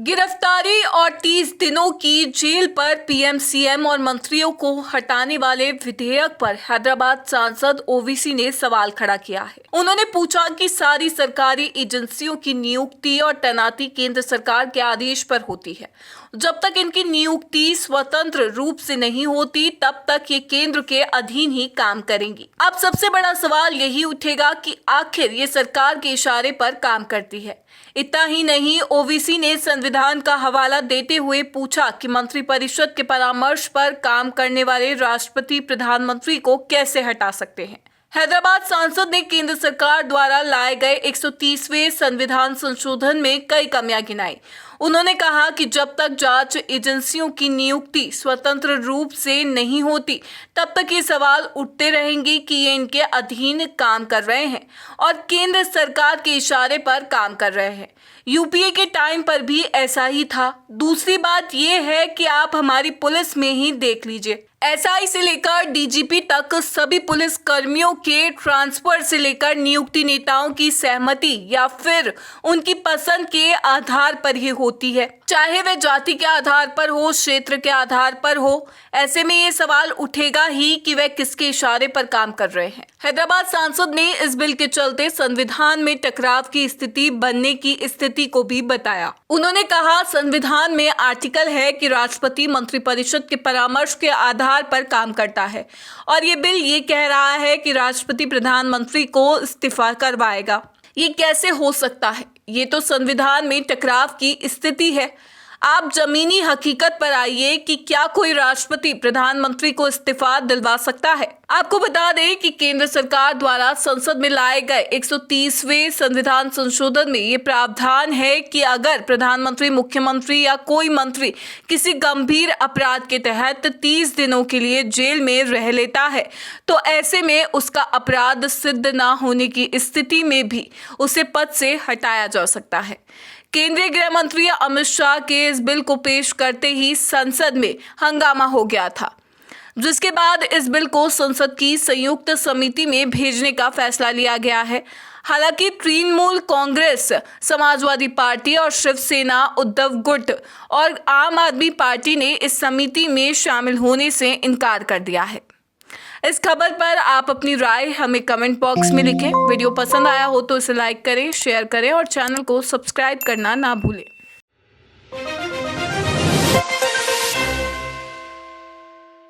गिरफ्तारी और 30 दिनों की जेल पर पीएम सीएम और मंत्रियों को हटाने वाले विधेयक पर हैदराबाद सांसद ओवैसी ने सवाल खड़ा किया है। उन्होंने पूछा कि सारी सरकारी एजेंसियों की नियुक्ति और तैनाती केंद्र सरकार के आदेश पर होती है। जब तक इनकी नियुक्ति स्वतंत्र रूप से नहीं होती तब तक ये केंद्र के अधीन ही काम करेंगी। अब सबसे बड़ा सवाल यही उठेगा कि आखिर ये सरकार के इशारे पर काम करती है। इतना ही नहीं, ओवैसी ने संविधान का हवाला देते हुए पूछा कि मंत्रिपरिषद के परामर्श पर काम करने वाले राष्ट्रपति प्रधानमंत्री को कैसे हटा सकते हैं। हैदराबाद सांसद ने केंद्र सरकार द्वारा लाए गए 130वें संविधान संशोधन में कई कमियां गिनाई। उन्होंने कहा कि जब तक जांच एजेंसियों की नियुक्ति स्वतंत्र रूप से नहीं होती तब तक ये सवाल उठते रहेंगे कि ये इनके अधीन काम कर रहे हैं और केंद्र सरकार के इशारे पर काम कर रहे हैं। यूपीए के टाइम पर भी ऐसा ही था। दूसरी बात यह है कि आप हमारी पुलिस में ही देख लीजिए, एसआई से लेकर डीजीपी तक सभी पुलिस कर्मियों के ट्रांसफर से लेकर नियुक्ति नेताओं की सहमति या फिर उनकी पसंद के आधार पर ही होती है, चाहे वह जाति के आधार पर हो, क्षेत्र के आधार पर हो। ऐसे में ये सवाल उठेगा ही कि वह किसके इशारे पर काम कर रहे हैं। हैदराबाद सांसद ने इस बिल के चलते संविधान में टकराव की स्थिति बनने की स्थिति को भी बताया। उन्होंने कहा, संविधान में आर्टिकल है कि राष्ट्रपति मंत्रिपरिषद के परामर्श के आधार पर काम करता है और ये बिल ये कह रहा है कि राष्ट्रपति प्रधानमंत्री को इस्तीफा करवाएगा। ये कैसे हो सकता है? ये तो संविधान में टकराव की स्थिति है। आप जमीनी हकीकत पर आइए कि क्या कोई राष्ट्रपति प्रधानमंत्री को इस्तीफा दिलवा सकता है? आपको बता दें कि केंद्र सरकार द्वारा संसद में लाए गए 130वें संविधान संशोधन में ये प्रावधान है कि अगर प्रधानमंत्री, मुख्यमंत्री या कोई मंत्री किसी गंभीर अपराध के तहत 30 दिनों के लिए जेल में रह लेता है तो ऐसे में उसका अपराध सिद्ध न होने की स्थिति में भी उसे पद से हटाया जा सकता है। केंद्रीय गृह मंत्री अमित शाह के इस बिल को पेश करते ही संसद में हंगामा हो गया था, जिसके बाद इस बिल को संसद की संयुक्त समिति में भेजने का फैसला लिया गया है। हालांकि तृणमूल कांग्रेस, समाजवादी पार्टी और शिवसेना, उद्धव गुट और आम आदमी पार्टी ने इस समिति में शामिल होने से इनकार कर दिया है। इस खबर पर आप अपनी राय हमें कमेंट बॉक्स में लिखें। वीडियो पसंद आया हो तो इसे लाइक करें, शेयर करें और चैनल को सब्सक्राइब करना ना भूलें।